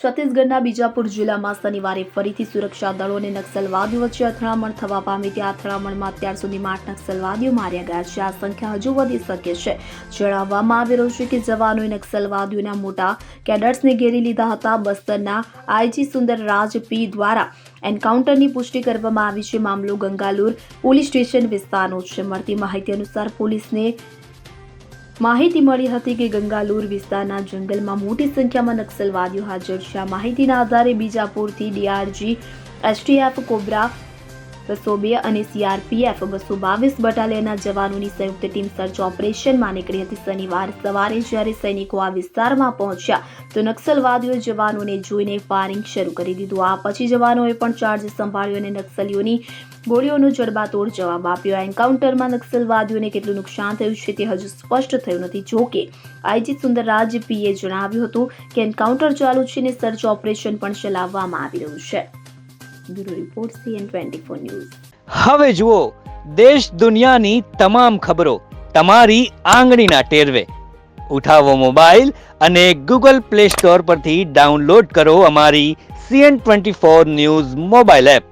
છત્તીસગઢના બીજાપુર જિલ્લામાં શનિવારે ફરીથી સુરક્ષા દળો અને નક્સલવાદીઓ વચ્ચે અથડામણ થવા પામી. ત્યાં અથડામણમાં અત્યાર સુધીમાં 8 નક્સલવાદીઓ માર્યા ગયા છે. આ સંખ્યા હજુ વધી શકે છે. જણાવવામાં આવી રહ્યું છે કે જવાનોએ નક્સલવાદીઓના મોટા કેડર્સને ઘેરી લીધા હતા. બસ્તરના આઈજી સુંદરરાજ પી દ્વારા એન્કાઉન્ટરની પુષ્ટિ કરવામાં આવી છે. મામલો ગંગાલુર પોલીસ સ્ટેશન વિસ્તારનો છે. મળતી માહિતી અનુસાર પોલીસને માહિતી મળી હતી કે ગંગાલુર વિસ્તારના જંગલમાં મોટી સંખ્યામાં નક્સલવાદીઓ હાજર છે. આ માહિતીના આધારે બીજાપુરથી ડીઆરજી, એસટીએફ, કોબ્રા 202 અને સીઆરપીએફ 222 બટાલિયનના જવાનોની સંયુક્ત ટીમ સર્ચ ઓપરેશનમાં નીકળી હતી. શનિવાર સવારે જ્યારે સૈનિકો આ વિસ્તારમાં પહોંચ્યા તો નક્સલવાદીઓએ જવાનોને જોઈને ફાયરિંગ શરૂ કરી દીધું. આ પછી જવાનોએ પણ ચાર્જ સંભાળ્યો અને નક્સલીઓની ગોળીઓનો જડબાતોડ જવાબ આપ્યો. આ એન્કાઉન્ટરમાં નક્સલવાદીઓને કેટલું નુકસાન થયું છે તે હજુ સ્પષ્ટ થયું નથી. જોકે આઈજી સુંદરરાજ પીએ જણાવ્યું હતું કે એન્કાઉન્ટર ચાલુ છે અને સર્ચ ઓપરેશન પણ ચલાવવામાં આવી રહ્યું છે. Bureau report CN24 news. હવે જુઓ દેશ દુનિયાની તમામ ખબરો તમારી આંગળીના ટેરવે. ઉઠાવો મોબાઈલ અને Google Play Store પરથી ડાઉનલોડ કરો અમારી CN24 ન્યૂઝ મોબાઈલ એપ.